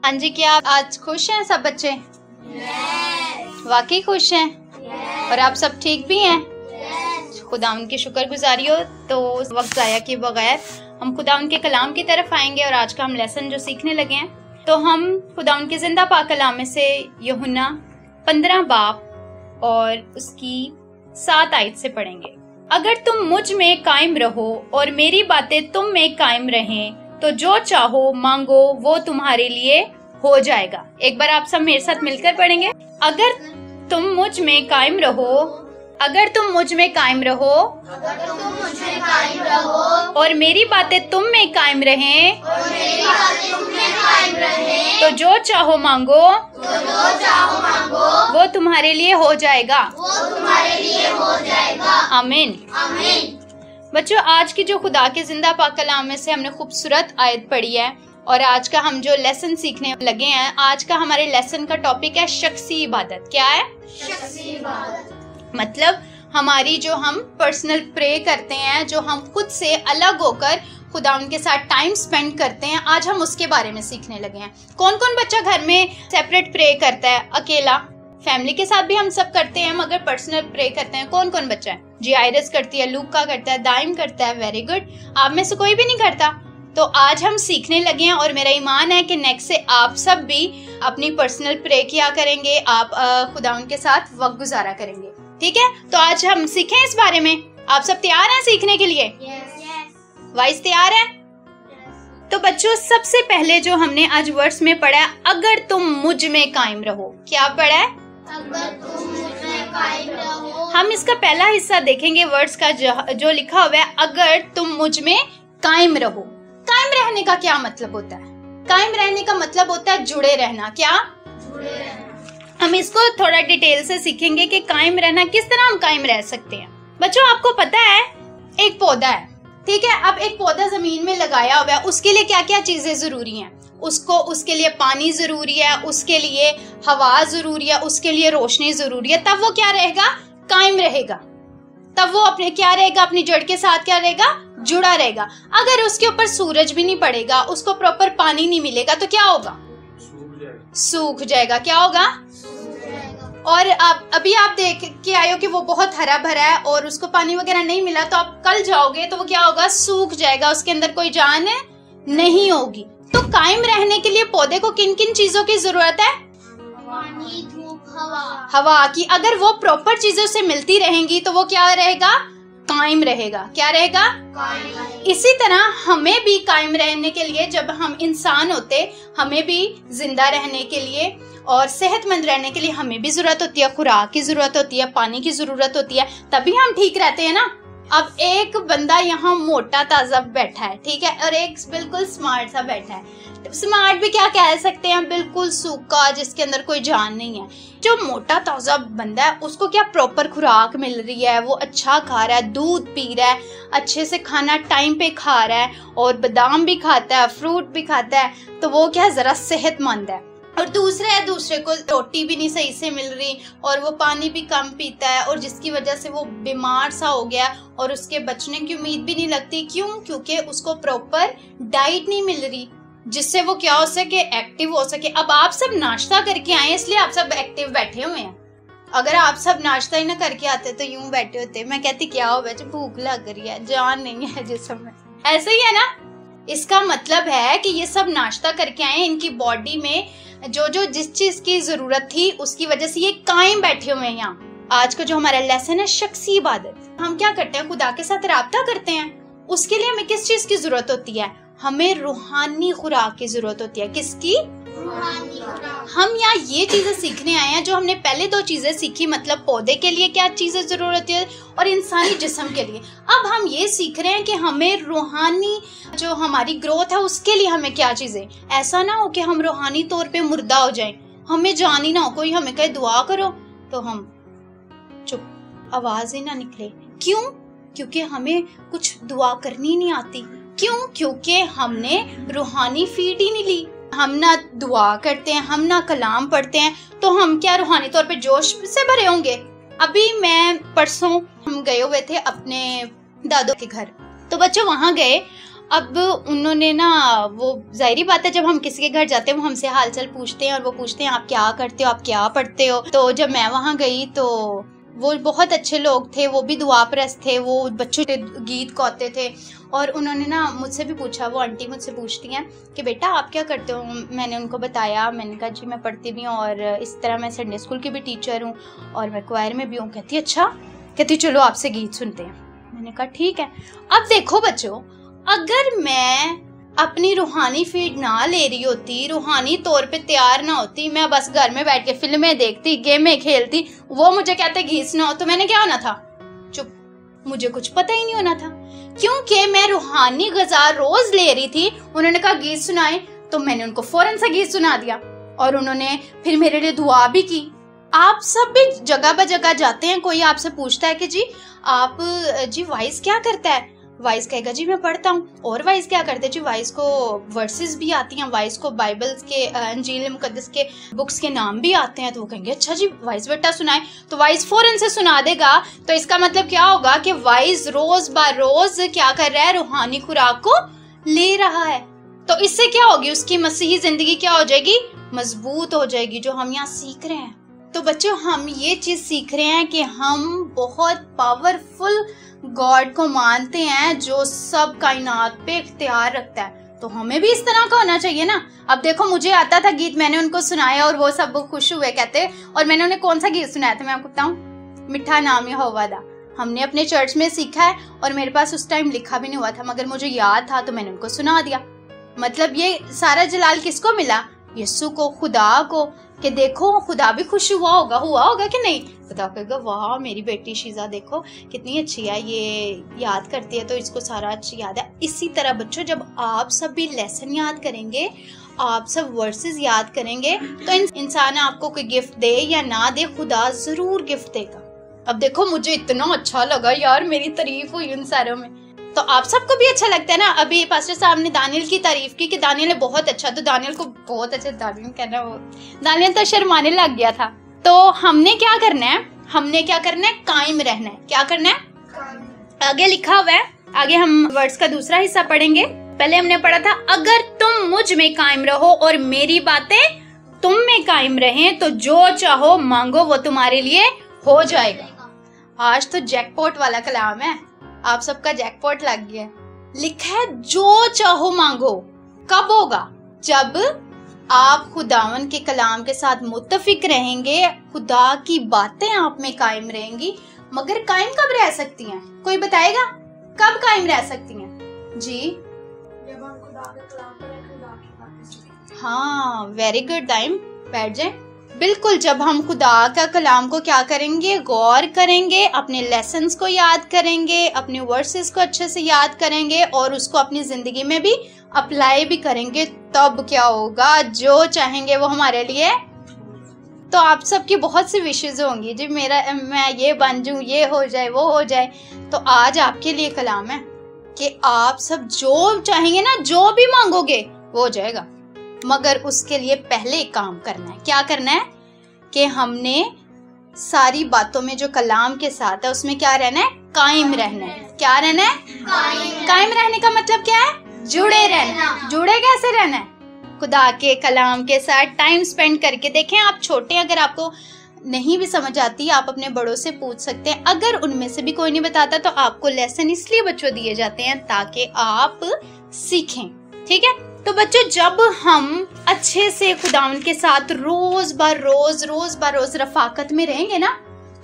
हाँ जी, क्या आप आज खुश हैं सब बच्चे? वाकई खुश हैं? और आप सब ठीक भी हैं? खुदावंद की शुक्रगुजारी हो। तो वक्त ज़ाया किए बगैर हम खुदावंद के कलाम की तरफ आएंगे और आज का हम लेसन जो सीखने लगे हैं, तो हम खुदावंद के जिंदा पाक कलाम में से यूहन्ना 15 बाब और उसकी 7 आयत से पढ़ेंगे। अगर तुम मुझ में कायम रहो और मेरी बातें तुम में कायम रहें तो जो चाहो मांगो वो तुम्हारे लिए हो जाएगा। एक बार आप सब मेरे साथ मिलकर पढ़ेंगे। अगर तुम मुझ में कायम रहो, अगर तुम मुझ में कायम रहो, अगर तुम मुझ में कायम रहो और मेरी बातें तुम में कायम रहें, और मेरी बातें तुम में कायम रहें, तो जो चाहो मांगो वो तुम्हारे लिए हो जाएगा। वो तुम्हारे लिए हो जाएगा। आमीन। आमीन। बच्चों, आज की जो खुदा के जिंदा पाक कलाम में से हमने खूबसूरत आयत पढ़ी है और आज का हम जो लेसन सीखने लगे हैं, आज का हमारे लेसन का टॉपिक है शख्सी इबादत। क्या है? शख्सी इबादत। मतलब हमारी जो हम पर्सनल प्रे करते हैं, जो हम खुद से अलग होकर खुदा उनके साथ टाइम स्पेंड करते हैं, आज हम उसके बारे में सीखने लगे हैं। कौन कौन बच्चा घर में सेपरेट प्रे करता है? अकेला? फैमिली के साथ भी हम सब करते हैं, मगर पर्सनल प्रे करते हैं कौन कौन बच्चा है? जी, आयरस करती है, लूका करता है, दाइम करता है। Very good. आप में से कोई भी नहीं करता? तो आज हम सीखने लगे हैं और मेरा ईमान है कि नेक्स्ट से आप सब भी अपनी पर्सनल प्रे किया करेंगे, आप खुदा उनके साथ वक्त गुजारा करेंगे। ठीक है, तो आज हम सीखें इस बारे में। आप सब तैयार हैं सीखने के लिए? वाइस तैयार है? तो बच्चों, सबसे पहले जो हमने आज वर्ड्स में पढ़ा है, अगर तुम मुझ में कायम रहो। क्या पढ़ा है? अगर तुम मुझ में कायम रहो। हम इसका पहला हिस्सा देखेंगे वर्ड्स का, जो लिखा हुआ है, अगर तुम मुझ में कायम रहो। कायम रहने का क्या मतलब होता है? कायम रहने का मतलब होता है जुड़े रहना। क्या? जुड़े रहना। हम इसको थोड़ा डिटेल से सीखेंगे कि कायम रहना, किस तरह हम कायम रह सकते हैं। बच्चों, आपको पता है एक पौधा है, ठीक है? अब एक पौधा जमीन में लगाया हुआ है, उसके लिए क्या क्या चीजें जरूरी हैं? उसके लिए पानी जरूरी है, उसके लिए हवा जरूरी है, उसके लिए रोशनी जरूरी है। तब वो क्या रहेगा? कायम रहेगा। तब वो अपनी जड़ के साथ क्या रहेगा? जुड़ा रहेगा। अगर उसके ऊपर सूरज भी नहीं पड़ेगा, उसको प्रॉपर पानी नहीं मिलेगा, तो क्या होगा? सूख जाएगा। क्या होगा? और अभी आप देख के आए हो कि वो बहुत हरा भरा है और उसको पानी वगैरह नहीं मिला, तो आप कल जाओगे तो वो क्या होगा? सूख जाएगा, उसके अंदर कोई जान नहीं होगी। तो कायम रहने के लिए पौधे को किन किन चीजों की जरूरत है? पानी, धूप, हवा। हवा की। अगर वो प्रॉपर चीजों से मिलती रहेंगी तो वो क्या रहेगा? कायम रहेगा। क्या रहेगा? कायम। इसी तरह हमें भी कायम रहने के लिए, जब हम इंसान होते, हमें भी जिंदा रहने के लिए और सेहतमंद रहने के लिए हमें भी जरूरत होती है, खुराक की जरूरत होती है, पानी की जरूरत होती है, तभी हम ठीक रहते हैं ना। अब एक बंदा यहाँ मोटा ताजा बैठा है, ठीक है, और एक बिल्कुल स्मार्ट सा बैठा है। स्मार्ट भी क्या कह सकते हैं? बिल्कुल सूखा, जिसके अंदर कोई जान नहीं है। जो मोटा ताजा बंदा है, उसको क्या प्रॉपर खुराक मिल रही है? वो अच्छा खा रहा है, दूध पी रहा है, अच्छे से खाना टाइम पे खा रहा है और बादाम भी खाता है, फ्रूट भी खाता है, तो वो क्या जरा सेहतमंद है। और दूसरे को रोटी भी नहीं सही से मिल रही और वो पानी भी कम पीता है, और जिसकी वजह से वो बीमार सा हो गया और उसके बचने की उम्मीद भी नहीं लगती। क्यों? क्योंकि उसको प्रॉपर डाइट नहीं मिल रही, जिससे वो क्या हो सके? एक्टिव हो सके। अब आप सब नाश्ता करके आए, इसलिए आप सब एक्टिव बैठे हुए हैं। अगर आप सब नाश्ता ही ना करके आते तो यूं बैठे होते। मैं कहती क्या हो बच्चे, भूख लग रही है, जान नहीं है जिस्म में। ऐसे ही है ना? इसका मतलब है कि ये सब नाश्ता करके आए, इनकी बॉडी में जिस चीज की जरूरत थी उसकी वजह से ये कायम बैठे हुए हैं यहाँ। आज का जो हमारा लेसन है शख्सी इबादत। हम क्या करते हैं? खुदा के साथ राब्ता करते हैं। उसके लिए हमें किस चीज की जरूरत होती है? हमें रूहानी खुराक की जरूरत होती है। किसकी? रूहानी खुराक। हम यहाँ ये चीजें सीखने आए हैं जो हमने पहले 2 चीजें सीखी, मतलब पौधे के लिए क्या चीजें जरूरत है और इंसानी जिस्म के लिए। अब हम ये सीख रहे हैं कि हमें रूहानी जो हमारी ग्रोथ है उसके लिए हमें क्या चीजें। ऐसा ना हो कि हम रूहानी तौर पे मुर्दा हो जाएं, हमें जान ही ना हो, कोई हमें कहे दुआ करो तो हम चुप, आवाज ही ना निकले। क्यों? क्योंकि हमें कुछ दुआ करनी नहीं आती। क्यों? क्योंकि हमने रूहानी फीड ही नहीं ली। हम ना दुआ करते हैं, हम ना कलाम पढ़ते हैं, तो हम क्या रूहानी तौर पे जोश से भरे होंगे? अभी मैं परसों हम गए हुए थे अपने दादो के घर, तो बच्चों वहां गए अब उन्होंने ना, वो जाहिर बात है जब हम किसी के घर जाते हैं वो हमसे हालचाल पूछते हैं और वो पूछते हैं आप क्या करते हो, आप क्या पढ़ते हो। तो जब मैं वहाँ गई तो वो बहुत अच्छे लोग थे, वो भी दुआ परस्त थे, वो बच्चों के गीत गाते थे। और उन्होंने ना मुझसे भी पूछा, वो आंटी मुझसे पूछती हैं कि बेटा आप क्या करते हो। मैंने उनको बताया, मैंने कहा जी मैं पढ़ती भी हूँ और इस तरह मैं संडे स्कूल की भी टीचर हूँ और मैं क्वायर में भी हूँ। कहती अच्छा, कहती चलो आपसे गीत सुनते हैं। मैंने कहा ठीक है। अब देखो बच्चों, अगर मैं अपनी रूहानी फीड ना ले रही होती, रूहानी तौर पे तैयार ना होती, मैं बस घर में बैठ के फिल्में देखती, गेमें खेलती, वो मुझे कहते गीत सुनाओ, तो मैंने क्या होना था? चुप, मुझे कुछ पता ही नहीं होना था, क्योंकि मैं रूहानी ग़िज़ा रोज ले रही थी। उन्होंने कहा गीत सुनाए तो मैंने उनको फौरन से गीत सुना दिया और उन्होंने फिर मेरे लिए दुआ भी की। आप सब भी जगह ब जगह जाते हैं, कोई आपसे पूछता है कि जी वाइस क्या करता है, वाइस कहेगा जी मैं पढ़ता हूँ। और वाइस क्या करते हैं जी, वाइस को वर्सेस भी आती हैं, वाइस को बाइबल्स के अंजील मुकद्दस के बुक्स के नाम भी आते हैं। तो वो कहेंगे अच्छा जी वाइस बेटा सुनाए, तो वाइस फौरन से सुना देगा। तो इसका मतलब क्या होगा कि वाइस रोज ब रोज क्या कर रहा है, रूहानी खुराक को ले रहा है। तो इससे क्या होगी, उसकी मसीही जिंदगी क्या हो जाएगी, मजबूत हो जाएगी, जो हम यहाँ सीख रहे हैं। तो बच्चों हम ये चीज सीख रहे हैं कि हम बहुत पावरफुल गॉड को मानते हैं जो सब कायनात पे इख्तियार रखता है। तो हमें भी इस तरह का होना चाहिए ना। अब देखो मुझे आता था गीत, मैंने उनको सुनाया और वो सब खुश हुए कहते। और मैंने उन्हें कौन सा गीत सुनाया था मैं आपको बताऊं, मिठा नाम यहोवा दा। हमने अपने चर्च में सीखा है और मेरे पास उस टाइम लिखा भी नहीं हुआ था, मगर मुझे याद था तो मैंने उनको सुना दिया। मतलब ये सारा जलाल किसको मिला, यीशु को, खुदा को, कि देखो खुदा भी खुश हुआ होगा कि नहीं। खुदा कहेगा वाह मेरी बेटी शीजा देखो कितनी अच्छी है, ये याद करती है तो इसको सारा अच्छी याद है। इसी तरह बच्चों जब आप सब भी लेसन याद करेंगे, आप सब वर्सेस याद करेंगे, तो इंसान आपको कोई गिफ्ट दे या ना दे, खुदा जरूर गिफ्ट देगा। अब देखो मुझे इतना अच्छा लगा यार, मेरी तारीफ हुई उन सारों में, तो आप सबको भी अच्छा लगता है ना। अभी पास्टर साहब ने दानियल की तारीफ की कि दानियल ने बहुत अच्छा, तो दानियल को बहुत अच्छा, दानियल कहना, वो दानियल तो शर्माने लग गया था। तो हमने क्या करना है, कायम रहना है। क्या करना है, आगे लिखा हुआ है, आगे हम वर्ड्स का दूसरा हिस्सा पढ़ेंगे। पहले हमने पढ़ा था अगर तुम मुझ में कायम रहो और मेरी बातें तुम में कायम रहें तो जो चाहो मांगो वो तुम्हारे लिए हो जाएगा। आज तो जैकपॉट वाला कलाम है, आप सबका जैकपॉट लग गया। लिखा है जो चाहो मांगो। कब होगा, जब आप खुदावन के कलाम के साथ मुत्तफिक रहेंगे, खुदा की बातें आप में कायम रहेंगी। मगर कायम कब रह सकती हैं, कोई बताएगा कब कायम रह सकती हैं जी? जब हम खुदा के कलाम पर खुदा की बातें सुनें। हाँ वेरी गुड, टाइम बैठ जाए। बिल्कुल, जब हम खुदा का कलाम को क्या करेंगे, गौर करेंगे, अपने लेसन्स को याद करेंगे, अपने वर्सेस को अच्छे से याद करेंगे और उसको अपनी जिंदगी में भी अप्लाई भी करेंगे, तब क्या होगा, जो चाहेंगे वो हमारे लिए। तो आप सबकी बहुत सी विशेष होंगी जी, मैं ये बन जाऊं, ये हो जाए, वो हो जाए। तो आज आपके लिए कलाम है कि आप सब जो चाहेंगे ना, जो भी मांगोगे वो हो जाएगा। मगर उसके लिए पहले एक काम करना है। क्या करना है कि हमने सारी बातों में जो कलाम के साथ है उसमें क्या रहना है, कायम रहना है। क्या रहना है, कायम रहने का मतलब क्या है, जुड़े रहना। जुड़े कैसे रहना है, खुदा के कलाम के साथ टाइम स्पेंड करके। देखें आप छोटे, अगर आपको नहीं भी समझ आती आप अपने बड़ों से पूछ सकते हैं। अगर उनमें से भी कोई नहीं बताता तो आपको लेसन इसलिए बच्चों दिए जाते हैं ताकि आप सीखें, ठीक है। तो बच्चों जब हम अच्छे से खुदावन के साथ रोज ब रोज रफाकत में रहेंगे ना,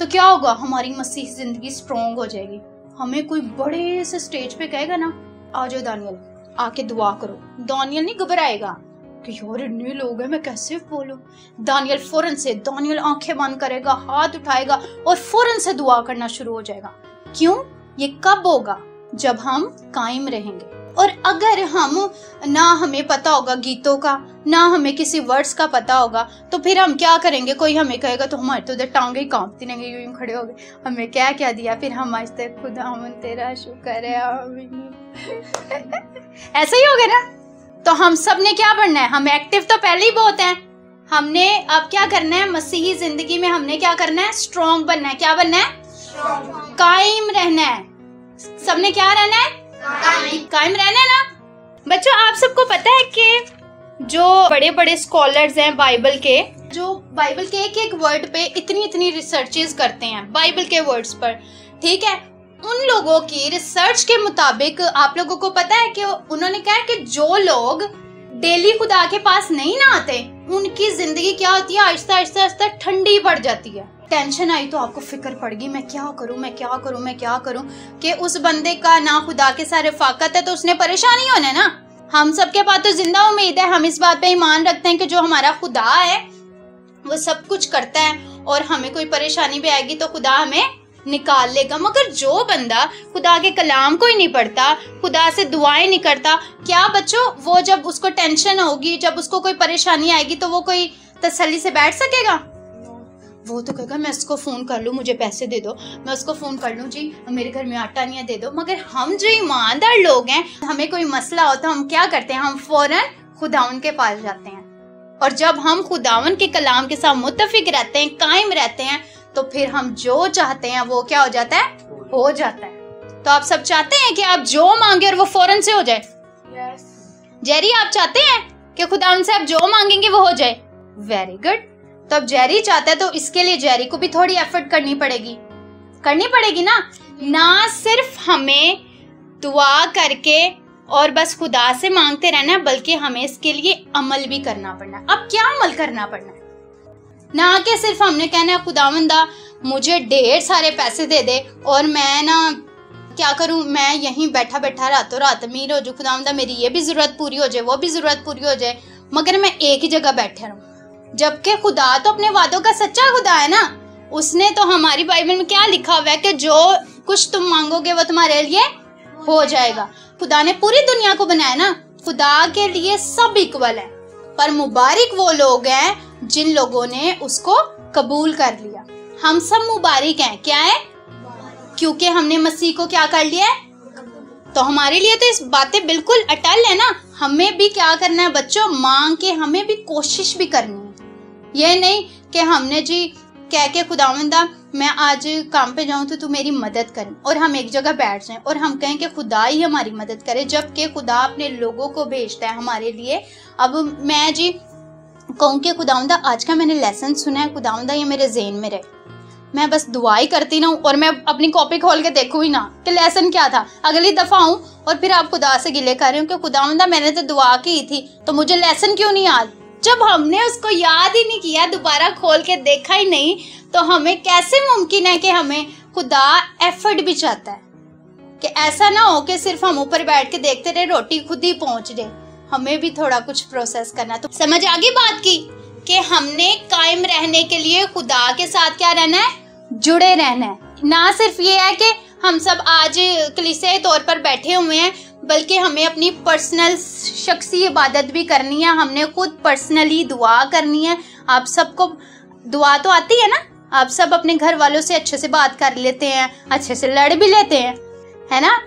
तो क्या होगा, हमारी मसीह जिंदगी स्ट्रॉन्ग हो जाएगी। हमें कोई बड़े से स्टेज पे कहेगा ना, आ जाओ दानियल आके दुआ करो, दानियल नहीं घबराएगा कि यार इतने लोग हैं मैं कैसे बोलूं। दानियल आंखें बंद करेगा, हाथ उठाएगा और फौरन से दुआ करना शुरू हो जाएगा। क्यों, ये कब होगा, जब हम कायम रहेंगे। और अगर हमें पता होगा गीतों का, ना हमें किसी वर्ड्स का पता होगा, तो फिर हम क्या करेंगे, कोई हमें कहेगा तो हमारे तो उधर टांगे ही कांपती रहेंगे, यूं खड़े हो गए, हमें क्या क्या दिया, फिर हम आज तक खुदावन तेरा शुक्र है ऐसा ही होगा ना। तो हम सब ने क्या बनना है, हम एक्टिव तो पहले ही बहुत हैं, हमने अब क्या करना है, मसीही जिंदगी में हमने क्या करना है, स्ट्रॉन्ग बनना है। क्या बनना है, कायम रहना है। सबने क्या रहना है, कायम रहना है ना। बच्चों आप सबको पता है कि जो बड़े बड़े स्कॉलर्स हैं बाइबल के, जो बाइबल के एक एक वर्ड पे इतनी इतनी रिसर्चेस करते हैं बाइबल के वर्ड्स पर, ठीक है, उन लोगों की रिसर्च के मुताबिक आप लोगों को पता है कि उन्होंने कहा कि जो लोग डेली खुदा के पास नहीं ना आते उनकी जिंदगी क्या होती है, आहिस्ता आहिस्ता आहिस्ता ठंडी पड़ जाती है। टेंशन आई तो आपको फिक्र पड़ गई, मैं क्या करूं मैं क्या करूं मैं क्या करूं, कि उस बंदे का ना खुदा के साथ रफाकत है तो उसने परेशानी होना है ना। हम सबके पास तो जिंदा उम्मीद है, हम इस बात पे ईमान रखते हैं कि जो हमारा खुदा है वो सब कुछ करता है और हमें कोई परेशानी भी आएगी तो खुदा हमें निकाल लेगा। मगर जो बंदा खुदा के कलाम को ही नहीं पढ़ता, खुदा से दुआएं नहीं करता, क्या बच्चों वो जब उसको टेंशन होगी, जब उसको कोई परेशानी आएगी तो वो कोई तसल्ली से बैठ सकेगा? वो तो कहेगा मैं उसको फोन कर लूं, मुझे पैसे दे दो, मैं उसको फोन कर लूं, जी मेरे घर में आटा नहीं है दे दो। मगर हम जो ईमानदार लोग हैं, हमें कोई मसला हो तो हम क्या करते हैं, हम फौरन खुदावन के पास जाते हैं। और जब हम खुदावन के कलाम के साथ मुत्तफिक रहते हैं, कायम रहते हैं, तो फिर हम जो चाहते हैं वो क्या हो जाता है, हो जाता है। तो आप सब चाहते हैं कि आप जो मांगे और वो फौरन से हो जाए? यस। जेरी आप चाहते हैं कि खुदावन से आप जो मांगेंगे वो हो जाए? Very good. तो अब जेरी चाहता है तो इसके लिए जेरी को भी थोड़ी एफर्ट करनी पड़ेगी ना सिर्फ हमें दुआ करके और बस खुदा से मांगते रहना, बल्कि हमें इसके लिए अमल भी करना पड़ना है। अब क्या अमल करना पड़ना है? ना कि सिर्फ हमने कहना है खुदावंदा मुझे ढेर सारे पैसे दे दे और मैं ना क्या करूं, मैं यहीं बैठा बैठा रातों रात अमीर हो जाऊं, खुदावंदा मेरी ये भी जरूरत पूरी हो जाए, वो भी जरूरत पूरी हो जाए, मगर मैं एक ही जगह बैठा रहूं। जबकि खुदा तो अपने वादों का सच्चा खुदा है ना। उसने तो हमारी बाइबल में क्या लिखा हुआ है कि जो कुछ तुम मांगोगे वो तुम्हारे लिए हो जाएगा। खुदा ने पूरी दुनिया को बनाया ना, खुदा के लिए सब इक्वल है, पर मुबारक वो लोग हैं जिन लोगों ने उसको कबूल कर लिया। हम सब मुबारक हैं, क्या है, क्योंकि हमने मसीह को क्या कर लिया है। तो हमारे लिए तो इस बातें बिल्कुल अटल है ना। हमें भी क्या करना है बच्चों, मांग के हमें भी कोशिश भी करनी है। ये नहीं कि हमने जी कह के खुदावंदा मैं आज काम पे जाऊं तो तू मेरी मदद कर, और हम एक जगह बैठ जाएं और हम कहें कि खुदा ही हमारी मदद करे, जबकि खुदा अपने लोगों को भेजता है हमारे लिए। अब मैं जी कहूँ कि खुदावंदा आज का मैंने लेसन सुना है, खुदावंदा ये मेरे ज़हन में रहे, मैं बस दुआ ही करती ना और मैं अपनी कॉपी खोल के देखूँ ही ना कि लेसन क्या था। अगली दफा आऊँ और फिर आप खुदा से गिले कर रहे हो कि खुदावंदा मैंने तो दुआ की थी तो मुझे लेसन क्यों नहीं याद। जब हमने उसको याद ही नहीं किया, दोबारा खोल के देखा ही नहीं, तो हमें कैसे मुमकिन है कि हमें खुदा एफर्ट भी चाहता है कि ऐसा ना हो कि सिर्फ हम ऊपर बैठ के देखते रहे, रोटी खुद ही पहुंच जाए। हमें भी थोड़ा कुछ प्रोसेस करना। तो समझ आ गई बात की कि हमने कायम रहने के लिए खुदा के साथ क्या रहना है, जुड़े रहना है। ना सिर्फ ये है कि हम सब आज कलीसिया तौर पर बैठे हुए हैं, बल्कि हमें अपनी पर्सनल शख्सी इबादत भी करनी है, हमने खुद पर्सनली दुआ करनी है। आप सबको दुआ तो आती है ना, आप सब अपने घर वालों से अच्छे से बात कर लेते हैं, अच्छे से लड़ भी लेते हैं, है ना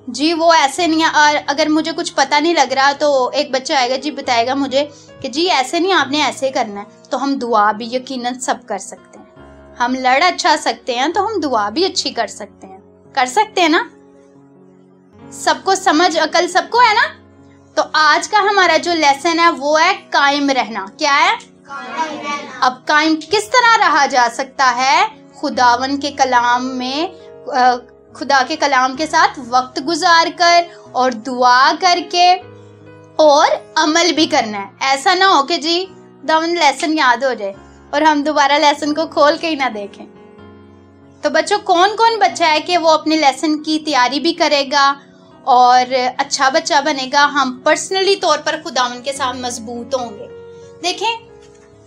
जी। वो ऐसे नहीं है, और अगर मुझे कुछ पता नहीं लग रहा तो एक बच्चा आएगा जी बताएगा मुझे कि जी ऐसे नहीं आपने ऐसे करना है, तो हम दुआ भी यकीनन सब कर सकते हैं। हम लड़ अच्छा सकते हैं तो हम दुआ भी अच्छी कर सकते हैं ना। सबको समझ अकल सबको है ना। तो आज का हमारा जो लेसन है वो है कायम रहना। क्या है, कायम रहना। अब कायम किस तरह रहा जा सकता है, खुदावन के कलाम में, खुदा के कलाम के साथ वक्त गुजार कर और दुआ करके और अमल भी करना है। ऐसा ना हो कि जी दावन लेसन याद हो जाए और हम दोबारा लेसन को खोल के ही ना देखें। तो बच्चों कौन कौन बच्चा है कि वो अपने लेसन की तैयारी भी करेगा और अच्छा बच्चा बनेगा, हम पर्सनली तौर पर खुदावन के साथ मजबूत होंगे। देखें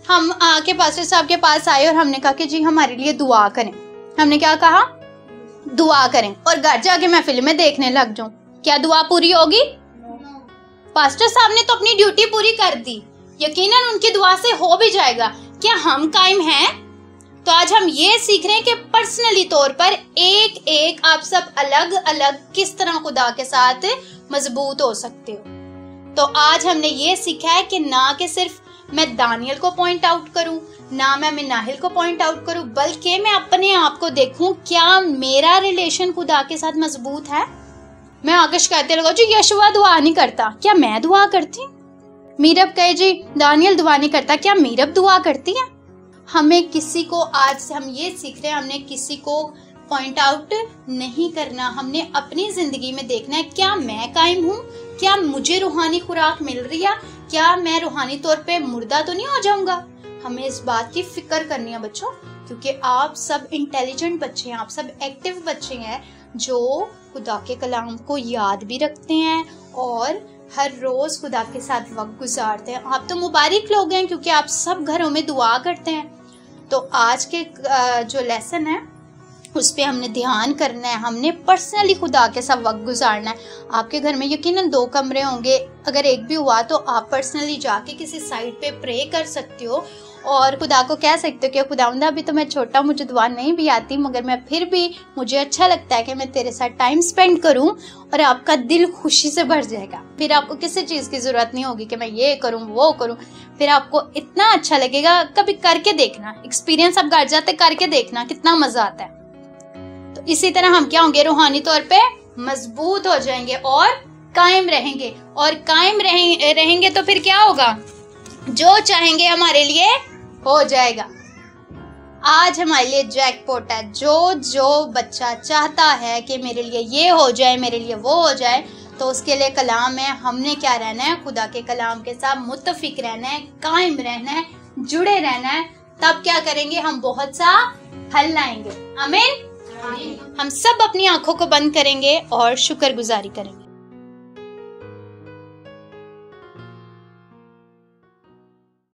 हम आके पास्टर साहब के पास आए और हमने कहा कि जी हमारे लिए दुआ करें। हमने क्या कहा, दुआ करें, और घर जाके मैं फिल्में देखने लग जाऊं, क्या दुआ पूरी होगी? पास्टर साहब ने तो अपनी ड्यूटी पूरी कर दी, यकीनन उनकी दुआ से हो भी जाएगा। क्या हम कायम हैं? तो आज हम ये सीख रहे हैं कि पर्सनली तौर पर एक एक आप सब अलग अलग किस तरह खुदा के साथ मजबूत हो सकते हो। तो आज हमने ये सीखा है कि ना कि सिर्फ मैं दानियल को पॉइंट आउट करूं, ना मैं मिनाहिल को पॉइंट आउट करूं, बल्कि मैं अपने आप को देखूं क्या मेरा रिलेशन खुदा के साथ मजबूत है मैं आगे शिकायतें लगाऊं जी यशुआ दुआ नहीं करता, क्या मैं दुआ करती? मीरब कहे जी दानियल दुआ नहीं करता, क्या मीरब दुआ करती है? हमें किसी को, आज से हम ये सीख रहे हैं, हमने किसी को पॉइंट आउट नहीं करना, हमने अपनी जिंदगी में देखना है क्या मैं कायम हूँ, क्या मुझे रूहानी खुराक मिल रही है, क्या मैं रूहानी तौर पे मुर्दा तो नहीं हो जाऊंगा। हमें इस बात की फिक्र करनी है बच्चों, क्योंकि आप सब इंटेलिजेंट बच्चे हैं, आप सब एक्टिव बच्चे हैं जो खुदा के कलाम को याद भी रखते हैं और हर रोज खुदा के साथ वक्त गुजारते हैं। आप तो मुबारक लोग हैं क्योंकि आप सब घरों में दुआ करते हैं। तो आज के जो लेसन है उस पे हमने ध्यान करना है, हमने पर्सनली खुदा के साथ वक्त गुजारना है। आपके घर में यकीनन 2 कमरे होंगे, अगर एक भी हुआ तो आप पर्सनली जाके किसी साइड पे प्रे कर सकते हो और खुदा को कह सकते हो कि खुदावंदा अभी तो मैं छोटा, मुझे दुआ नहीं भी आती, मगर मैं फिर भी मुझे अच्छा लगता है कि मैं तेरे साथ टाइम स्पेंड करूं, और आपका दिल खुशी से भर जाएगा। फिर आपको किसी चीज़ की ज़रूरत नहीं होगी कि मैं ये करूं वो करूं, फिर आपको इतना अच्छा लगेगा। कभी करके देखना, एक्सपीरियंस आप घर जाते करके देखना कितना मज़ा आता है। तो इसी तरह हम क्या होंगे, रूहानी तौर पे मजबूत हो जाएंगे और कायम रहेंगे, और कायम रहेंगे तो फिर क्या होगा, जो चाहेंगे हमारे लिए हो जाएगा। आज हमारे लिए जैकपॉट है, जो बच्चा चाहता है कि मेरे लिए ये हो जाए, मेरे लिए वो हो जाए, तो उसके लिए कलाम है। हमने क्या रहना है, खुदा के कलाम के साथ मुत्तफिक रहना है, कायम रहना है, जुड़े रहना है। तब क्या करेंगे, हम बहुत सा फल लाएंगे। आमीन। हम सब अपनी आंखों को बंद करेंगे और शुक्रगुजारी करेंगे।